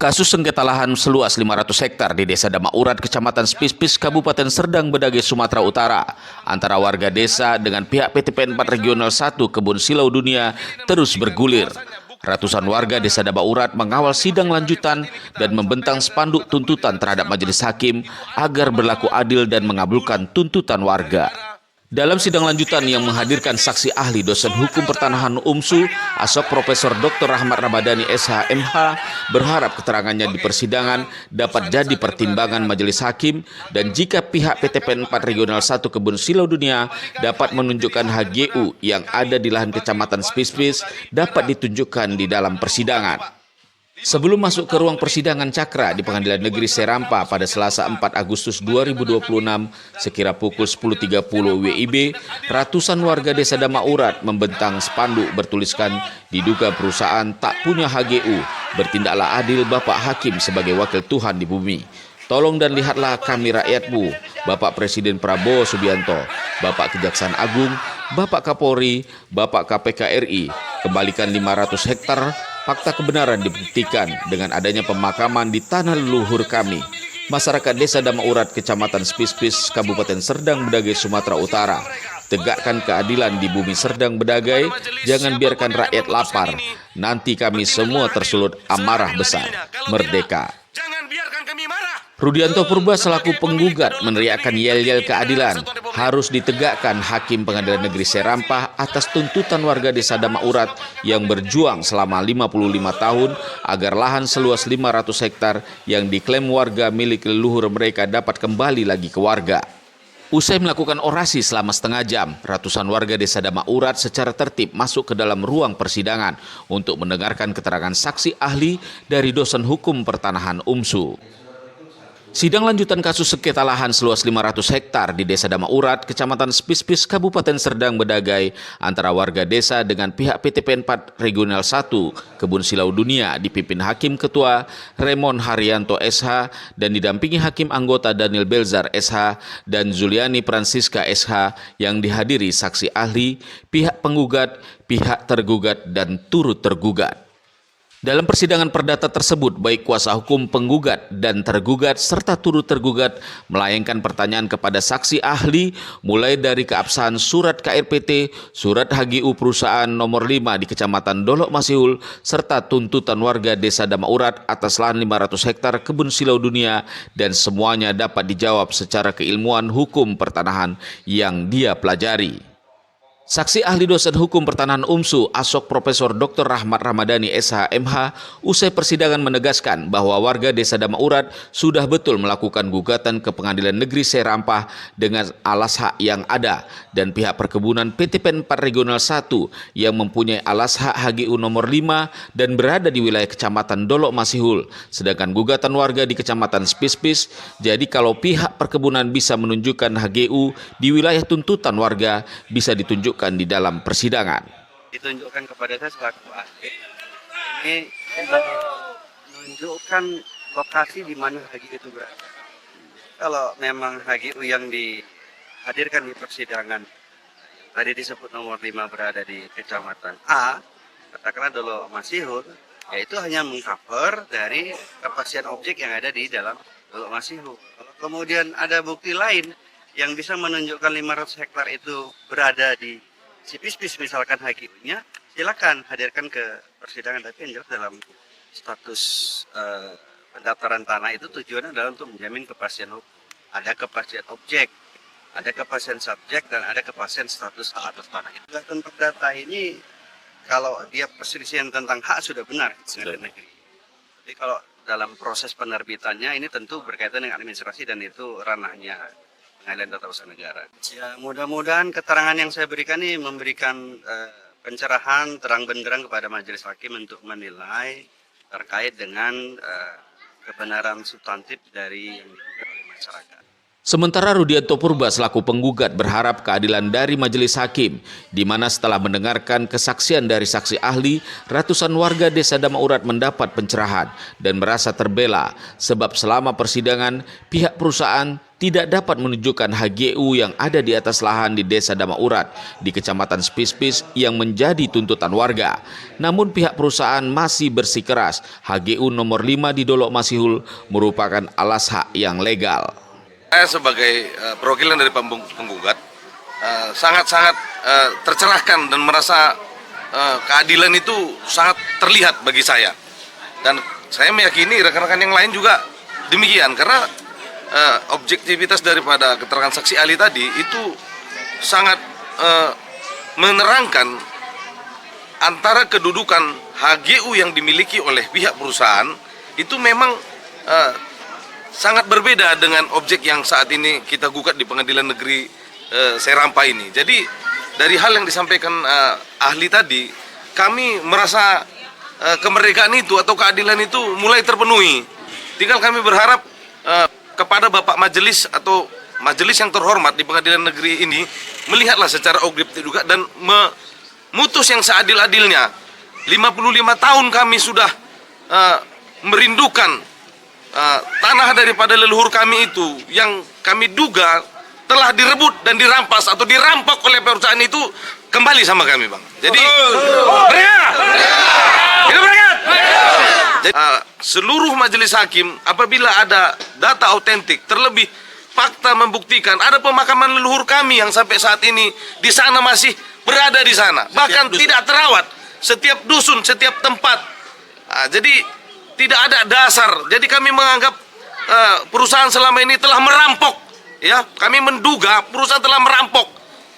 Kasus sengketa lahan seluas 500 hektar di Desa Damaurat, Kecamatan Spispis, Kabupaten Serdang Bedagai, Sumatera Utara, antara warga desa dengan pihak PT PN 4 Regional 1 Kebun Silau Dunia terus bergulir. Ratusan warga Desa Damaurat mengawal sidang lanjutan dan membentang spanduk tuntutan terhadap majelis hakim agar berlaku adil dan mengabulkan tuntutan warga. Dalam sidang lanjutan yang menghadirkan saksi ahli dosen hukum pertanahan UMSU, Asok Profesor Dr. Rahmat Ramadhani SH.MH berharap keterangannya di persidangan dapat jadi pertimbangan majelis hakim, dan jika pihak PT PN 4 Regional 1 Kebun Silau Dunia dapat menunjukkan HGU yang ada di lahan Kecamatan Spispis dapat ditunjukkan di dalam persidangan. Sebelum masuk ke ruang persidangan Cakra di Pengadilan Negeri Serampa pada Selasa 4 Agustus 2026 sekira pukul 10.30 WIB, ratusan warga Desa Damaurat membentang spanduk bertuliskan diduga perusahaan tak punya HGU, bertindaklah adil Bapak Hakim sebagai wakil Tuhan di bumi. Tolong dan lihatlah kami rakyatmu, Bapak Presiden Prabowo Subianto, Bapak Kejaksaan Agung, Bapak Kapolri, Bapak KPK RI, kembalikan 500 hektar. Fakta kebenaran dibuktikan dengan adanya pemakaman di tanah leluhur kami. Masyarakat Desa Damaurat, Kecamatan Spispis, Kabupaten Serdang Bedagai, Sumatera Utara. Tegakkan keadilan di bumi Serdang Bedagai, jangan biarkan rakyat lapar. Nanti kami semua tersulut amarah besar. Merdeka. Rudianto Purba selaku penggugat meneriakkan yel-yel keadilan. Harus ditegakkan Hakim Pengadilan Negeri Serampa atas tuntutan warga Desa Damaurat yang berjuang selama 55 tahun agar lahan seluas 500 hektar yang diklaim warga milik leluhur mereka dapat kembali lagi ke warga. Usai melakukan orasi selama setengah jam, ratusan warga Desa Damaurat secara tertib masuk ke dalam ruang persidangan untuk mendengarkan keterangan saksi ahli dari dosen hukum pertanahan UMSU. Sidang lanjutan kasus sengketa lahan seluas 500 hektar di Desa Damaurat, Kecamatan Spispis, Kabupaten Serdang Bedagai, antara warga desa dengan pihak PT PN 4 Regional 1 Kebun Silau Dunia dipimpin Hakim Ketua Raymond Haryanto SH dan didampingi Hakim Anggota Daniel Belzar SH dan Zuliani Francisca SH yang dihadiri saksi ahli, pihak penggugat, pihak tergugat, dan turut tergugat. Dalam persidangan perdata tersebut, baik kuasa hukum penggugat dan tergugat serta turut tergugat melayangkan pertanyaan kepada saksi ahli mulai dari keabsahan surat KRPT, surat HGU perusahaan nomor 5 di Kecamatan Dolok Masihul, serta tuntutan warga Desa Damaurat atas lahan 500 hektar Kebun Silau Dunia, dan semuanya dapat dijawab secara keilmuan hukum pertanahan yang dia pelajari. Saksi ahli dosen hukum pertanahan UMSU, Asok Profesor Dr. Rahmat Ramadhani SH.MH, usai persidangan menegaskan bahwa warga Desa Damaurat sudah betul melakukan gugatan ke Pengadilan Negeri Serampa dengan alas hak yang ada, dan pihak perkebunan PT PN 4 Regional 1 yang mempunyai alas hak HGU nomor 5 dan berada di wilayah Kecamatan Dolok Masihul, sedangkan gugatan warga di Kecamatan Spispis. Jadi kalau pihak perkebunan bisa menunjukkan HGU di wilayah tuntutan warga, bisa ditunjukkan di dalam persidangan. Ditunjukkan kepada saya selaku ahli, ini menunjukkan lokasi di mana HGU itu berada. Kalau memang HGU yang dihadirkan di persidangan tadi disebut nomor 5 berada di Kecamatan A, katakanlah Dolok Masihul, yaitu hanya mengcover dari kepastian objek yang ada di dalam Dolok Masihul. Kalau kemudian ada bukti lain yang bisa menunjukkan 500 hektar itu berada di Spispis misalkan HGU-nya, silakan hadirkan ke persidangan. Tapi yang jelas dalam status pendaftaran tanah itu tujuannya adalah untuk menjamin kepastian hukum. Ada kepastian objek, ada kepastian subjek, dan ada kepastian status hak atas tanah itu. Gugatan perdata ini kalau dia perselisihan tentang hak sudah benar di pengadilan negeri. Jadi kalau dalam proses penerbitannya ini tentu berkaitan dengan administrasi dan itu ranahnya Pengadilan Tata Usaha Negara. Ya, mudah-mudahan keterangan yang saya berikan ini memberikan pencerahan terang benderang kepada majelis hakim untuk menilai terkait dengan kebenaran substantif dari yang digugat oleh masyarakat. Sementara Rudianto Purba selaku penggugat berharap keadilan dari majelis hakim, di mana setelah mendengarkan kesaksian dari saksi ahli, ratusan warga desa Damaurat mendapat pencerahan dan merasa terbela sebab selama persidangan pihak perusahaan tidak dapat menunjukkan HGU yang ada di atas lahan di desa Damaurat di kecamatan Spispis yang menjadi tuntutan warga. Namun pihak perusahaan masih bersikeras HGU nomor 5 di Dolok Masihul merupakan alas hak yang legal. Saya sebagai perwakilan dari penggugat sangat-sangat tercerahkan dan merasa keadilan itu sangat terlihat bagi saya. Dan saya meyakini rekan-rekan yang lain juga demikian karena objektivitas daripada keterangan saksi ahli tadi itu sangat menerangkan antara kedudukan HGU yang dimiliki oleh pihak perusahaan itu memang sangat berbeda dengan objek yang saat ini kita gugat di Pengadilan Negeri Serampa ini. Jadi dari hal yang disampaikan ahli tadi, kami merasa kemerdekaan itu atau keadilan itu mulai terpenuhi. Tinggal kami berharap kepada Bapak Majelis atau Majelis yang terhormat di Pengadilan Negeri ini melihatlah secara objektif juga dan memutus yang seadil-adilnya. 55 tahun kami sudah merindukan tanah daripada leluhur kami itu yang kami duga telah direbut dan dirampas atau dirampok oleh perusahaan itu kembali sama kami, Bang. Jadi seluruh majelis hakim apabila ada data autentik terlebih fakta membuktikan ada pemakaman leluhur kami yang sampai saat ini di sana masih berada di sana, bahkan tidak terawat, setiap dusun, setiap tempat. Jadi tidak ada dasar. Jadi kami menganggap perusahaan selama ini telah merampok. Ya, kami menduga perusahaan telah merampok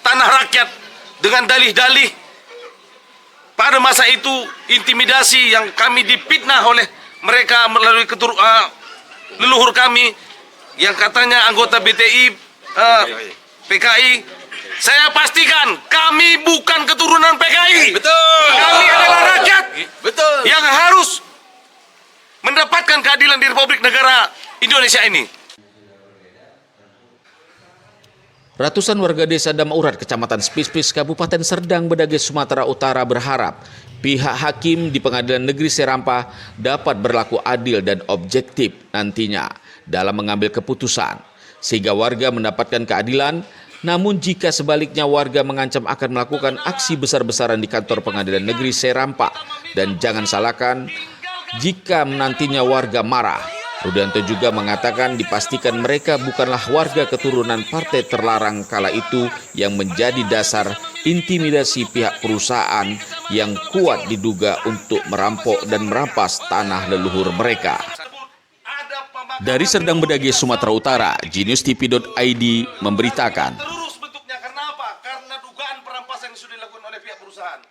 tanah rakyat dengan dalih-dalih. Pada masa itu intimidasi yang kami dipitnah oleh mereka melalui leluhur kami yang katanya anggota BTI, PKI. Saya pastikan kami bukan keturunan PKI. Betul. Kami adalah rakyat. Betul. Yang harus mendapatkan keadilan di Republik Negara Indonesia ini. Ratusan warga desa Damaurat, Kecamatan Spispis, Kabupaten Serdang Bedagai, Sumatera Utara berharap pihak hakim di Pengadilan Negeri Serampa dapat berlaku adil dan objektif nantinya dalam mengambil keputusan, sehingga warga mendapatkan keadilan. Namun jika sebaliknya warga mengancam akan melakukan aksi besar-besaran di kantor Pengadilan Negeri Serampa, dan jangan salahkan jika nantinya warga marah. Rudianto juga mengatakan dipastikan mereka bukanlah warga keturunan partai terlarang kala itu yang menjadi dasar intimidasi pihak perusahaan yang kuat diduga untuk merampok dan merampas tanah leluhur mereka. Dari Serdang Bedagai, Sumatera Utara, geniustv.id memberitakan. Terus bentuknya karena apa? Karena dugaan perampasan yang sudah dilakukan oleh pihak perusahaan.